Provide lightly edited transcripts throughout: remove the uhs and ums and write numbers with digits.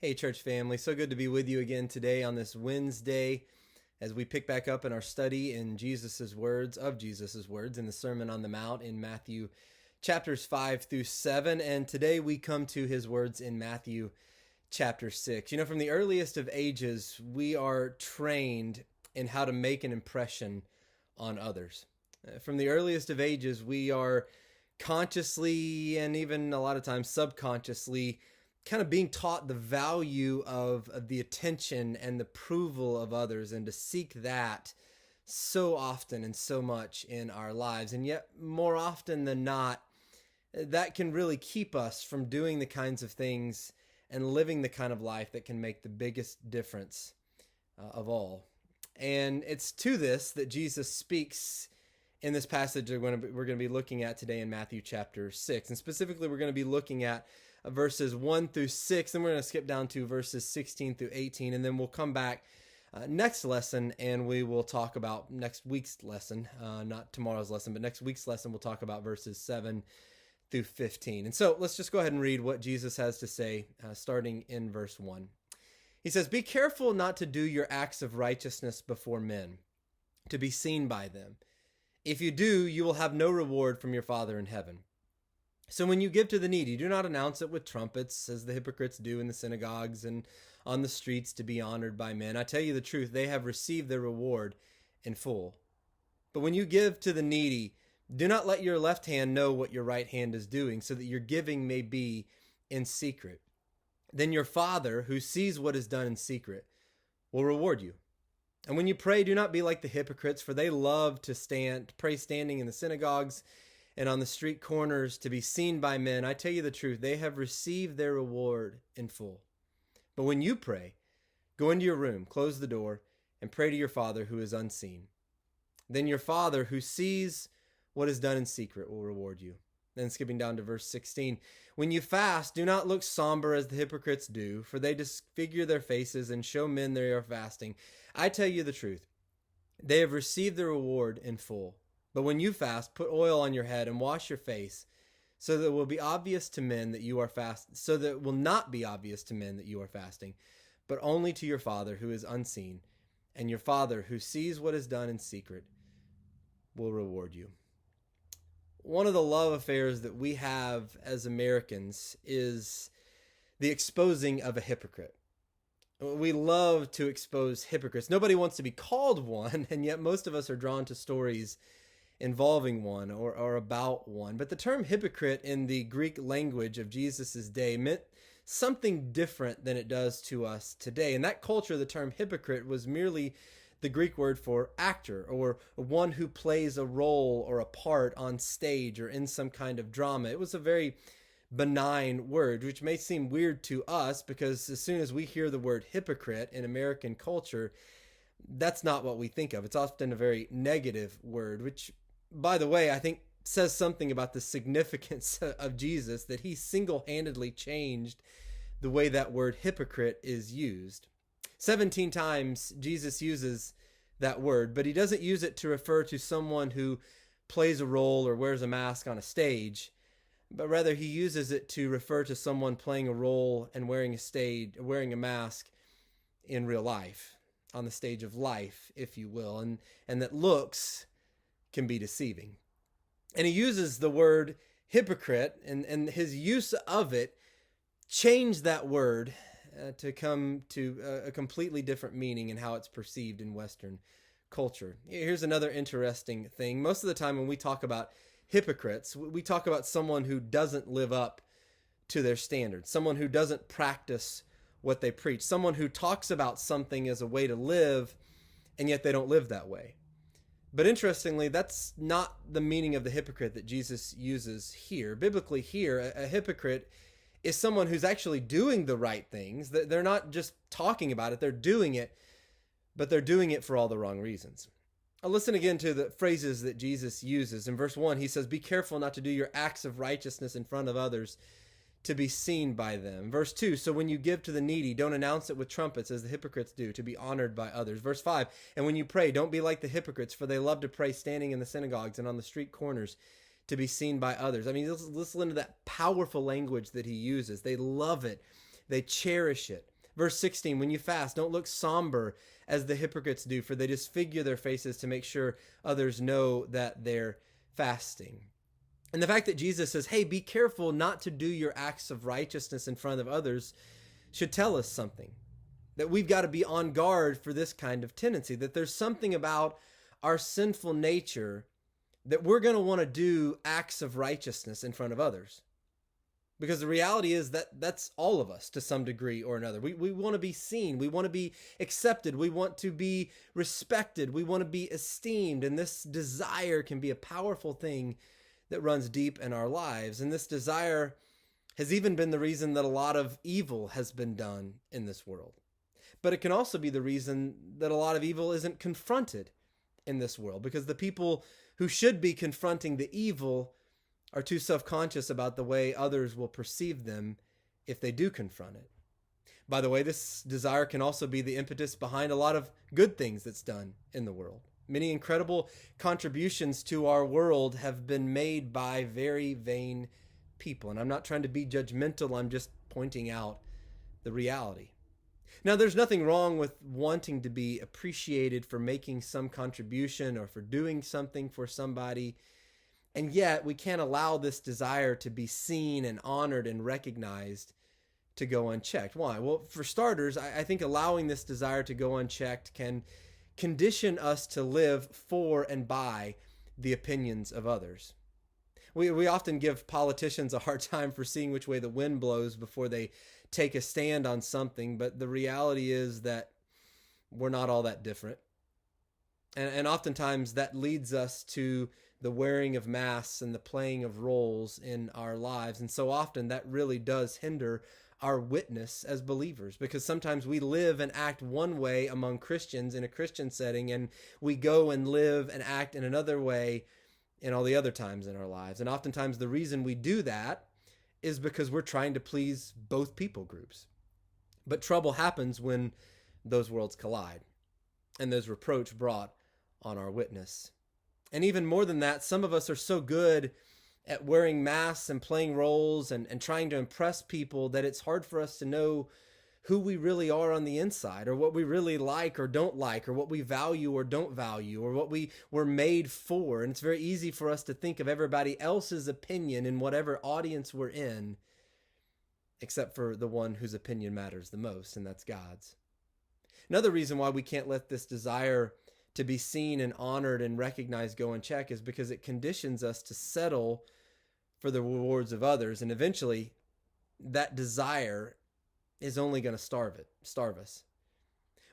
Hey, church family. So good to be with you again today on this Wednesday as we pick back up in our study in Jesus's words in the Sermon on the Mount in Matthew chapters 5 through 7. And today we come to his words in Matthew chapter 6. From the earliest of ages, we are trained in how to make an impression on others. From the earliest of ages, we are consciously and even a lot of times subconsciously kind of being taught the value of the attention and the approval of others, and to seek that so often and so much in our lives. And yet, more often than not, that can really keep us from doing the kinds of things and living the kind of life that can make the biggest difference of all. And it's to this that Jesus speaks in this passage that we're going to be looking at today in Matthew chapter 6. And specifically, we're going to be looking at verses 1 through 6, and we're going to skip down to verses 16 through 18, and then we'll come back next lesson, and we will talk about next week's lesson, not tomorrow's lesson, but next week's lesson. We'll talk about verses 7 through 15. And so let's just go ahead and read what Jesus has to say, starting in verse 1. He says, "Be careful not to do your acts of righteousness before men, to be seen by them. If you do, you will have no reward from your Father in heaven. So when you give to the needy, do not announce it with trumpets, as the hypocrites do in the synagogues and on the streets to be honored by men. I tell you the truth, they have received their reward in full. But when you give to the needy, do not let your left hand know what your right hand is doing, so that your giving may be in secret. Then your Father, who sees what is done in secret, will reward you. And when you pray, do not be like the hypocrites, for they love to pray standing in the synagogues and on the street corners to be seen by men. I tell you the truth, they have received their reward in full. But when you pray, go into your room, close the door, and pray to your Father who is unseen. Then your Father who sees what is done in secret will reward you." Then skipping down to verse 16. "When you fast, do not look somber as the hypocrites do, for they disfigure their faces and show men they are fasting. I tell you the truth, they have received their reward in full. But when you fast, put oil on your head and wash your face, so that it will be obvious to men that you are so that it will not be obvious to men that you are fasting, but only to your Father who is unseen, and your Father who sees what is done in secret will reward you." One of the love affairs that we have as Americans is the exposing of a hypocrite. We love to expose hypocrites. Nobody wants to be called one, and yet most of us are drawn to stories involving one or about one. But the term hypocrite in the Greek language of Jesus' day meant something different than it does to us today. In that culture, the term hypocrite was merely the Greek word for actor, or one who plays a role or a part on stage or in some kind of drama. It was a very benign word, which may seem weird to us because as soon as we hear the word hypocrite in American culture, that's not what we think of. It's often a very negative word, which, by the way, I think says something about the significance of Jesus, that he single-handedly changed the way that word hypocrite is used. 17 times Jesus uses that word, but he doesn't use it to refer to someone who plays a role or wears a mask on a stage, but rather he uses it to refer to someone playing a role and wearing a mask in real life, on the stage of life, if you will, and that looks can be deceiving. And he uses the word hypocrite, and his use of it changed that word to come to a completely different meaning in how it's perceived in Western culture. Here's another interesting thing. Most of the time when we talk about hypocrites, we talk about someone who doesn't live up to their standards, someone who doesn't practice what they preach, someone who talks about something as a way to live, and yet they don't live that way. But interestingly, that's not the meaning of the hypocrite that Jesus uses here. Biblically here, a hypocrite is someone who's actually doing the right things. They're not just talking about it, they're doing it, but they're doing it for all the wrong reasons. Listen again to the phrases that Jesus uses. In verse 1, he says, "Be careful not to do your acts of righteousness in front of others, to be seen by them." Verse 2, "So when you give to the needy, don't announce it with trumpets as the hypocrites do, to be honored by others." Verse 5, "And when you pray, don't be like the hypocrites, for they love to pray standing in the synagogues and on the street corners to be seen by others." Listen to that powerful language that he uses. They love it. They cherish it. Verse 16, when you fast, don't look somber as the hypocrites do, for they disfigure their faces to make sure others know that they're fasting. And the fact that Jesus says, hey, be careful not to do your acts of righteousness in front of others should tell us something. That we've got to be on guard for this kind of tendency, that there's something about our sinful nature that we're going to want to do acts of righteousness in front of others. Because the reality is that that's all of us to some degree or another. We want to be seen. We want to be accepted. We want to be respected. We want to be esteemed. And this desire can be a powerful thing that runs deep in our lives. And this desire has even been the reason that a lot of evil has been done in this world. But it can also be the reason that a lot of evil isn't confronted in this world, because the people who should be confronting the evil are too self-conscious about the way others will perceive them if they do confront it. By the way, this desire can also be the impetus behind a lot of good things that's done in the world. Many incredible contributions to our world have been made by very vain people. And I'm not trying to be judgmental, I'm just pointing out the reality. Now, there's nothing wrong with wanting to be appreciated for making some contribution or for doing something for somebody. And yet, we can't allow this desire to be seen and honored and recognized to go unchecked. Why? Well, for starters, I think allowing this desire to go unchecked can condition us to live for and by the opinions of others. We often give politicians a hard time for seeing which way the wind blows before they take a stand on something, but the reality is that we're not all that different. And oftentimes that leads us to the wearing of masks and the playing of roles in our lives. And so often that really does hinder our witness as believers, because sometimes we live and act one way among Christians in a Christian setting, and we go and live and act in another way in all the other times in our lives. And oftentimes the reason we do that is because we're trying to please both people groups. But trouble happens when those worlds collide, and there's reproach brought on our witness. And even more than that, some of us are so good at wearing masks and playing roles and trying to impress people that it's hard for us to know who we really are on the inside, or what we really like or don't like, or what we value or don't value, or what we were made for. And it's very easy for us to think of everybody else's opinion in whatever audience we're in, except for the one whose opinion matters the most, and that's God's. Another reason why we can't let this desire to be seen and honored and recognized go unchecked is because it conditions us to settle for the rewards of others. And eventually that desire is only going to starve us.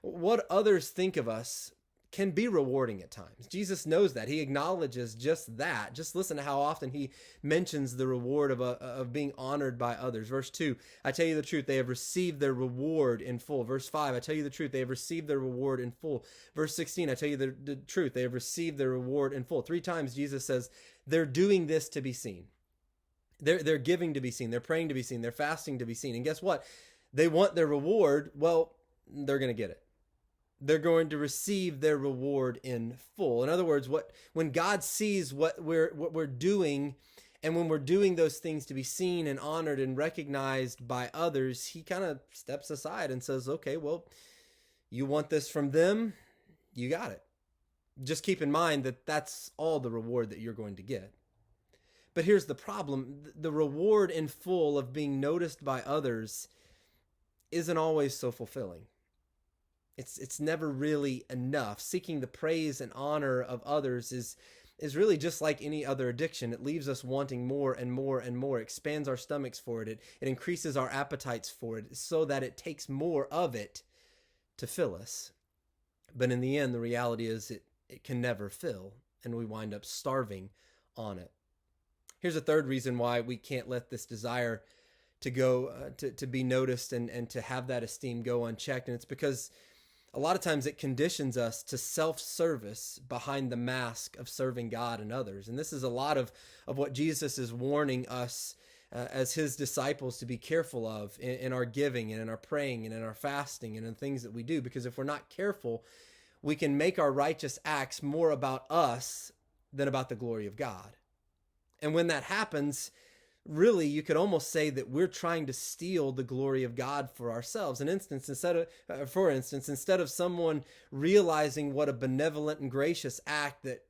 What others think of us can be rewarding at times. Jesus knows that. He acknowledges just that. Just listen to how often he mentions the reward of being honored by others. Verse 2, I tell you the truth, they have received their reward in full. Verse 5, I tell you the truth, they have received their reward in full. Verse 16, I tell you the truth, they have received their reward in full. 3 times Jesus says they're doing this to be seen. They're giving to be seen. They're praying to be seen. They're fasting to be seen. And guess what? They want their reward. Well, they're going to get it. They're going to receive their reward in full. In other words, when God sees what we're doing, and when we're doing those things to be seen and honored and recognized by others, he kind of steps aside and says, okay, well, you want this from them, you got it. Just keep in mind that that's all the reward that you're going to get. But here's the problem. The reward in full of being noticed by others isn't always so fulfilling. It's never really enough. Seeking the praise and honor of others is really just like any other addiction. It leaves us wanting more and more and more. It expands our stomachs for it. It increases our appetites for it so that it takes more of it to fill us. But in the end, the reality is it can never fill, and we wind up starving on it. Here's a third reason why we can't let this desire to go to be noticed and to have that esteem go unchecked. And it's because a lot of times it conditions us to self-service behind the mask of serving God and others. And this is a lot of what Jesus is warning us as his disciples to be careful of in our giving and in our praying and in our fasting and in things that we do. Because if we're not careful, we can make our righteous acts more about us than about the glory of God. And when that happens, really, you could almost say that we're trying to steal the glory of God for ourselves. For instance, instead of someone realizing what a benevolent and gracious act that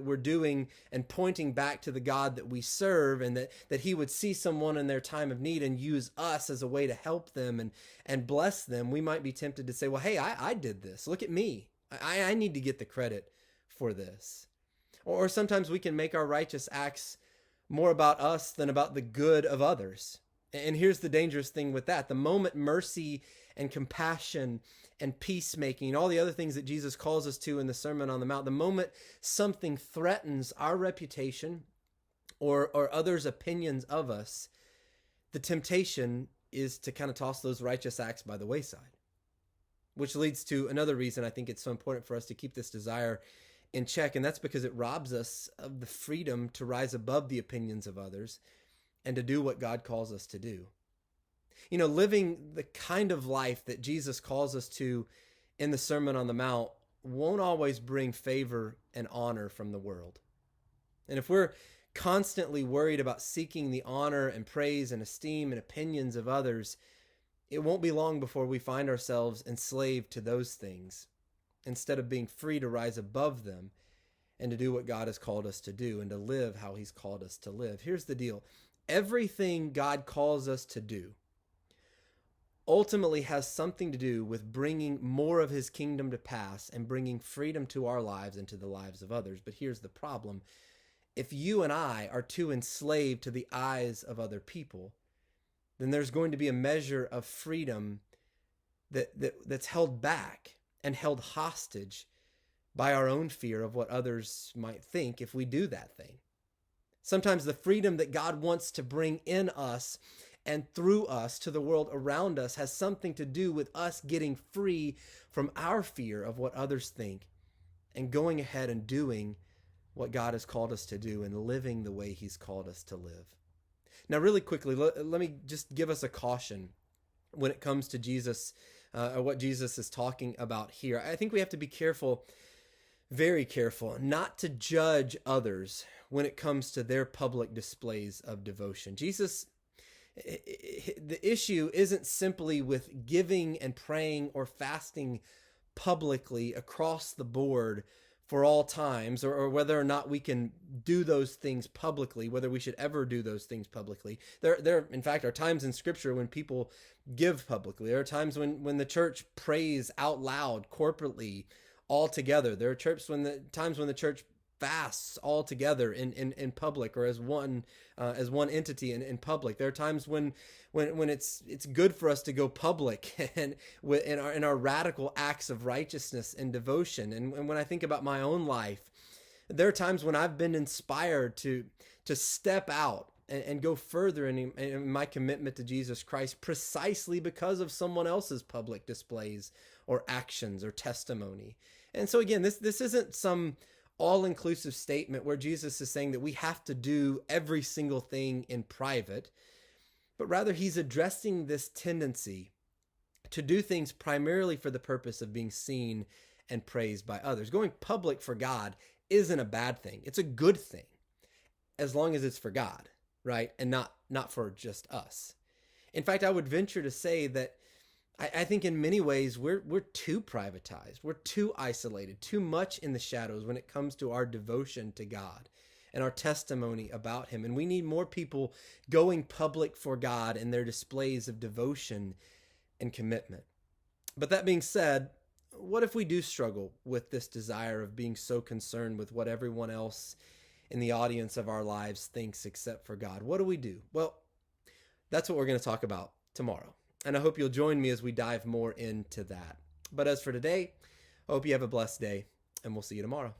we're doing and pointing back to the God that we serve, and that He would see someone in their time of need and use us as a way to help them and bless them, we might be tempted to say, well, hey, I did this. Look at me. I need to get the credit for this. Or sometimes we can make our righteous acts more about us than about the good of others. And here's the dangerous thing with that. The moment mercy and compassion and peacemaking, all the other things that Jesus calls us to in the Sermon on the Mount, the moment something threatens our reputation or others' opinions of us, the temptation is to kind of toss those righteous acts by the wayside. Which leads to another reason I think it's so important for us to keep this desire in check, and that's because it robs us of the freedom to rise above the opinions of others and to do what God calls us to do. Living the kind of life that Jesus calls us to in the Sermon on the Mount won't always bring favor and honor from the world. And if we're constantly worried about seeking the honor and praise and esteem and opinions of others, it won't be long before we find ourselves enslaved to those things, instead of being free to rise above them and to do what God has called us to do and to live how He's called us to live. Here's the deal. Everything God calls us to do ultimately has something to do with bringing more of His kingdom to pass and bringing freedom to our lives and to the lives of others. But here's the problem. If you and I are too enslaved to the eyes of other people, then there's going to be a measure of freedom that's held back and held hostage by our own fear of what others might think if we do that thing. Sometimes the freedom that God wants to bring in us and through us to the world around us has something to do with us getting free from our fear of what others think and going ahead and doing what God has called us to do and living the way He's called us to live. Now, really quickly, let me just give us a caution when it comes to Jesus, what Jesus is talking about here. I think we have to be careful, very careful, not to judge others when it comes to their public displays of devotion. Jesus, the issue isn't simply with giving and praying or fasting publicly across the board for all times, or whether or not we can do those things publicly, whether we should ever do those things publicly. There, in fact, are times in Scripture when people give publicly. There are times when the church prays out loud, corporately, all together. There are times when the church fasts all together in public, or as one entity in public. There are times when it's good for us to go public and in our radical acts of righteousness and devotion. And when I think about my own life, there are times when I've been inspired to step out and go further in my commitment to Jesus Christ precisely because of someone else's public displays or actions or testimony. And so again, this isn't some all-inclusive statement where Jesus is saying that we have to do every single thing in private, but rather He's addressing this tendency to do things primarily for the purpose of being seen and praised by others. Going public for God isn't a bad thing. It's a good thing as long as it's for God, right? And not for just us. In fact, I would venture to say that I think in many ways we're too privatized. We're too isolated, too much in the shadows when it comes to our devotion to God and our testimony about Him. And we need more people going public for God in their displays of devotion and commitment. But that being said, what if we do struggle with this desire of being so concerned with what everyone else in the audience of our lives thinks except for God? What do we do? Well, that's what we're going to talk about tomorrow. And I hope you'll join me as we dive more into that. But as for today, I hope you have a blessed day, and we'll see you tomorrow.